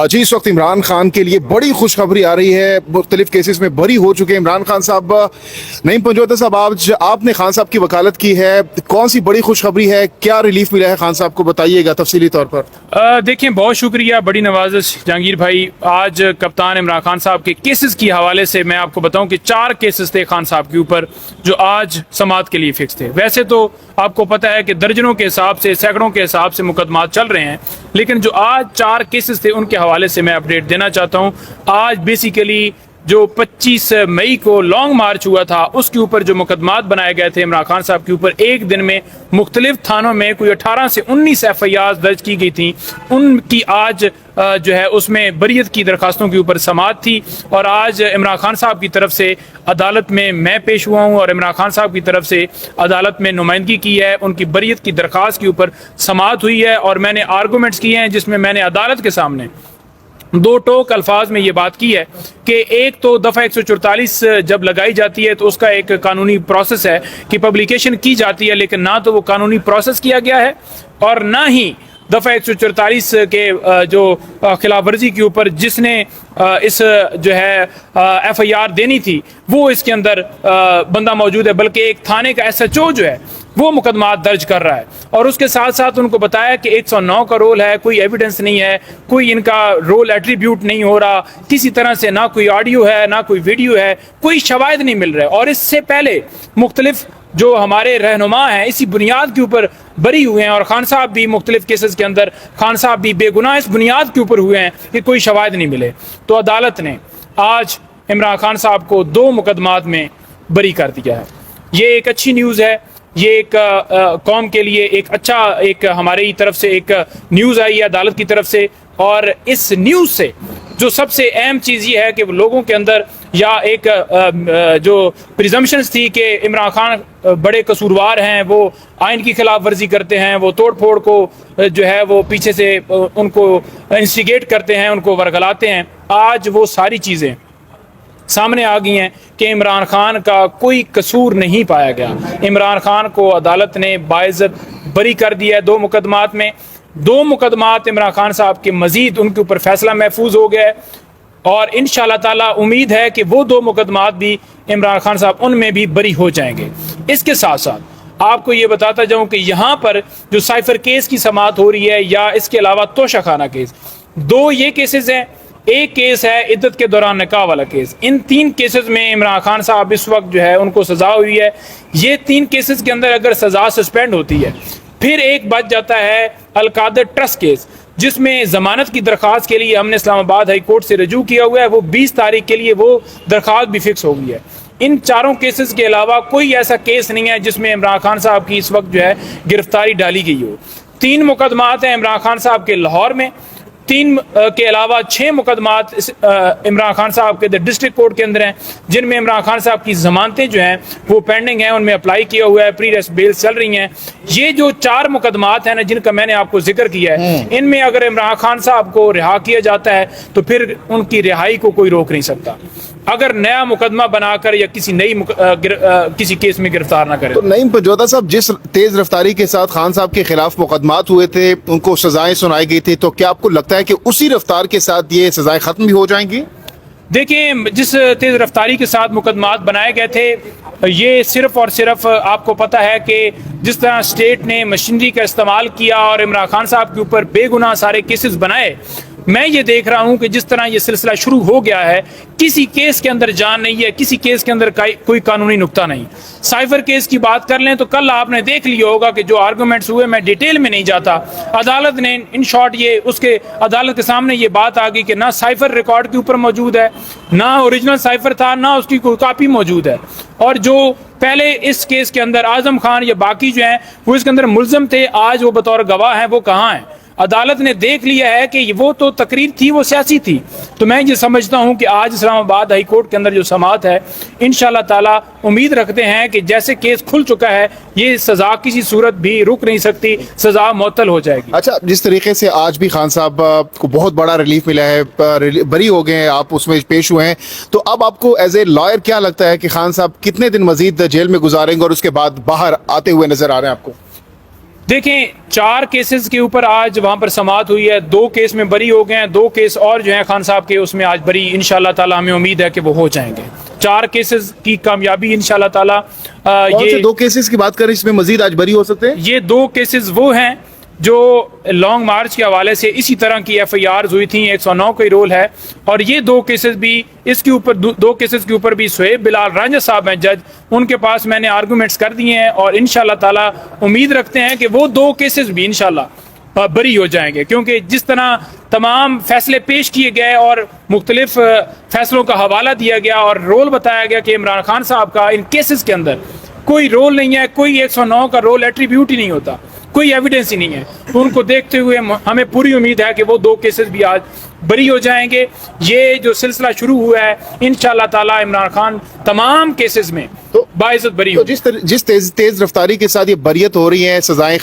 جی اس وقت عمران خان کے لیے بڑی خوشخبری آ رہی ہے. مختلف کیسز میں بری ہو چکے ہیں عمران خان صاحب. نعیم پنجوتا صاحب, آج آپ نے خان صاحب کی وکالت کی ہے, کون سی بڑی خوشخبری ہے, کیا ریلیف ملا ہے خان صاحب کو, بتائیے گا تفصیلی طور پر. دیکھیں, بہت شکریہ, بڑی نوازش جہانگیر بھائی. آج کپتان عمران خان صاحب کے کیسز کی حوالے سے میں آپ کو بتاؤں کہ 4 کیسز تھے خان صاحب کے اوپر جو آج سماعت کے لیے فکس تھے. ویسے تو آپ کو پتہ ہے کہ درجنوں کے حساب سے, سینکڑوں کے حساب سے مقدمات چل رہے ہیں, لیکن جو آج 4 کیسز تھے ان کے حوالے سے میں اپڈیٹ دینا چاہتا ہوں. آج بیسیکلی جو 25 مئی کو لانگ مارچ ہوا تھا اس کے اوپر جو مقدمات بنائے گئے تھے عمران خان صاحب کے اوپر, ایک دن میں مختلف تھانوں میں کوئی 18 سے 19 ایف آئی آر درج کی گئی تھیں. ان کی آج جو ہے اس میں بریت کی درخواستوں کے اوپر سماعت تھی, اور آج عمران خان صاحب کی طرف سے عدالت میں پیش ہوا ہوں اور عمران خان صاحب کی طرف سے عدالت میں نمائندگی کی ہے. ان کی بریت کی درخواست کے اوپر سماعت ہوئی ہے اور میں نے آرگومنٹس کیے ہیں جس میں میں نے عدالت کے سامنے 2 ٹوک الفاظ میں یہ بات کی ہے کہ ایک تو دفعہ 144 جب لگائی جاتی ہے تو اس کا ایک قانونی پروسیس ہے کہ پبلیکیشن کی جاتی ہے, لیکن نہ تو وہ قانونی پروسیس کیا گیا ہے اور نہ ہی دفعہ 144 کے جو خلاف ورزی کے اوپر جس نے اس جو ہے ایف آئی آر دینی تھی وہ اس کے اندر بندہ موجود ہے, بلکہ ایک تھانے کا ایس ایچ او جو ہے وہ مقدمات درج کر رہا ہے. اور اس کے ساتھ ساتھ ان کو بتایا کہ 109 کا رول ہے, کوئی ایویڈنس نہیں ہے, کوئی ان کا رول ایٹریبیوٹ نہیں ہو رہا کسی طرح سے, نہ کوئی آڈیو ہے نہ کوئی ویڈیو ہے, کوئی شواہد نہیں مل رہے. اور اس سے پہلے مختلف جو ہمارے رہنما ہیں اسی بنیاد کے اوپر بری ہوئے ہیں, اور خان صاحب بھی مختلف کیسز کے اندر خان صاحب بھی بے گناہ اس بنیاد کے اوپر ہوئے ہیں کہ کوئی شواہد نہیں ملے. تو عدالت نے آج عمران خان صاحب کو 2 مقدمات میں بری کر دیا ہے. یہ ایک اچھی نیوز ہے, یہ ایک قوم کے لیے ایک اچھا, ایک ہماری طرف سے ایک نیوز آئی ہے عدالت کی طرف سے. اور اس نیوز سے جو سب سے اہم چیز یہ ہے کہ لوگوں کے اندر یا ایک جو پریزمپشنز تھی کہ عمران خان بڑے قصوروار ہیں, وہ آئین کی خلاف ورزی کرتے ہیں, وہ توڑ پھوڑ کو جو ہے وہ پیچھے سے ان کو انسٹیگیٹ کرتے ہیں, ان کو ورگلاتے ہیں. آج وہ ساری چیزیں سامنے آ گئی ہیں کہ عمران خان کا کوئی قصور نہیں پایا گیا. عمران خان کو عدالت نے باعزت بری کر دیا ہے 2 مقدمات میں. 2 مقدمات عمران خان صاحب کے مزید ان کے اوپر فیصلہ محفوظ ہو گیا ہے, اور انشاءاللہ تعالی امید ہے کہ وہ 2 مقدمات بھی عمران خان صاحب ان میں بھی بری ہو جائیں گے. اس کے ساتھ ساتھ آپ کو یہ بتاتا جاؤں کہ یہاں پر جو سائفر کیس کی سماعت ہو رہی ہے یا اس کے علاوہ توشہ خانہ کیس, 2 یہ کیسز ہیں. ایک کیس ہے عدت کے دوران نکاح والا کیس. ان 3 کیسز میں عمران خان صاحب اس وقت جو ہے ان کو سزا ہوئی ہے. یہ 3 کیسز کے اندر اگر سزا سسپینڈ ہوتی ہے, پھر ایک بچ جاتا ہے القادر ٹرسٹ کیس, جس میں ضمانت کی درخواست کے لیے ہم نے اسلام آباد ہائی کورٹ سے رجوع کیا ہوا ہے. وہ 20 تاریخ کے لیے وہ درخواست بھی فکس ہو گئی ہے. ان 4 کیسز کے علاوہ کوئی ایسا کیس نہیں ہے جس میں عمران خان صاحب کی اس وقت جو ہے گرفتاری ڈالی گئی ہو. 3 مقدمات ہیں عمران خان صاحب کے لاہور میں, 3 کے علاوہ 6 مقدمات عمران خان صاحب کے ڈسٹرکٹ کورٹ کے اندر ہیں, جن میں عمران خان صاحب کی ضمانتیں جو ہیں وہ پینڈنگ ہیں, ان میں اپلائی کیا ہوا ہے, پری ریسٹ بیل چل رہی ہیں. یہ جو 4 مقدمات ہیں نا جن کا میں نے آپ کو ذکر کیا ہے, ان میں اگر عمران خان صاحب کو رہا کیا جاتا ہے تو پھر ان کی رہائی کو کوئی روک نہیں سکتا اگر نیا مقدمہ بنا کر یا کسی نئی کسی کیس میں گرفتار نہ کرے. تو نعیم پنجوتا صاحب, جس تیز رفتاری کے ساتھ خان صاحب کے خلاف مقدمات ہوئے تھے, ان کو سزائیں سنائی گئی تھی, تو کیا آپ کو لگتا ہے کہ اسی رفتار کے ساتھ یہ سزائیں ختم بھی ہو جائیں گی؟ دیکھیں, جس تیز رفتاری کے ساتھ مقدمات بنائے گئے تھے, یہ صرف اور صرف آپ کو پتہ ہے کہ جس طرح اسٹیٹ نے مشینری کا استعمال کیا اور عمران خان صاحب کے اوپر بے گناہ سارے کیسز بنائے, میں یہ دیکھ رہا ہوں کہ جس طرح یہ سلسلہ شروع ہو گیا ہے, کسی کیس کے اندر جان نہیں ہے, کسی کیس کے اندر کوئی قانونی نقطہ نہیں. سائفر کیس کی بات کر لیں تو کل آپ نے دیکھ لیا ہوگا کہ جو آرگومنٹس ہوئے, میں ڈیٹیل میں نہیں جاتا, عدالت نے ان شارٹ یہ اس کے عدالت کے سامنے یہ بات آ گئی کہ نہ سائفر ریکارڈ کے اوپر موجود ہے, نہ اوریجنل سائفر تھا, نہ اس کی کوئی کاپی موجود ہے. اور جو پہلے اس کیس کے اندر اعظم خان یا باقی جو ہیں وہ اس کے اندر ملزم تھے, آج وہ بطور گواہ ہیں, وہ کہاں ہیں؟ عدالت نے دیکھ لیا ہے کہ وہ تو تقریر تھی, وہ سیاسی تھی. تو میں یہ سمجھتا ہوں کہ آج اسلام آباد ہائی کورٹ کے اندر جو سماعت ہے, انشاءاللہ تعالی امید رکھتے ہیں کہ جیسے کیس کھل چکا ہے, یہ سزا کسی صورت بھی رک نہیں سکتی, سزا معطل ہو جائے گی. اچھا, جس طریقے سے آج بھی خان صاحب کو بہت بڑا ریلیف ملا ہے, بری ہو گئے ہیں, آپ اس میں پیش ہوئے ہیں, تو اب آپ کو ایز اے لائر کیا لگتا ہے کہ خان صاحب کتنے دن مزید جیل میں گزاریں گے اور اس کے بعد باہر آتے ہوئے نظر آ رہے ہیں آپ کو؟ دیکھیں 4 کیسز کے اوپر آج وہاں پر سماعت ہوئی ہے, 2 کیس میں بری ہو گئے ہیں, 2 کیس اور جو ہیں خان صاحب کے اس میں آج بری انشاءاللہ تعالی ہمیں امید ہے کہ وہ ہو جائیں گے. 4 کیسز کی کامیابی انشاءاللہ تعالی. کون سے یہ 2 کیسز کی بات کریں اس میں مزید آج بری ہو سکتے ہیں؟ یہ 2 کیسز وہ ہیں جو لانگ مارچ کے حوالے سے اسی طرح کی ایف آئی آرز ہوئی تھیں, 109 کا رول ہے. اور یہ 2 کیسز بھی اس کے اوپر 2 کیسز کے اوپر بھی سہیب بلال رانجھا صاحب ہیں جج, ان کے پاس میں نے آرگومنٹس کر دیے ہیں اور انشاءاللہ تعالی امید رکھتے ہیں کہ وہ 2 کیسز بھی انشاءاللہ بری ہو جائیں گے. کیونکہ جس طرح تمام فیصلے پیش کیے گئے اور مختلف فیصلوں کا حوالہ دیا گیا اور رول بتایا گیا کہ عمران خان صاحب کا ان کیسز کے اندر کوئی رول نہیں ہے, کوئی 109 کا رول ایٹریبیوٹ ہی نہیں ہوتا, کوئی ایویڈنس ہی نہیں ہے, تو ان کو دیکھتے ہوئے ہمیں پوری امید ہے کہ وہ 2 کیسز بھی آج بری ہو جائیں گے. یہ جو سلسلہ شروع ہوا ہے انشاءاللہ تعالی عمران خان تمام کیسز میں باعزت بری ہو. جس تیز رفتاری کے ساتھ یہ بریت ہو رہی ہے, سزائیں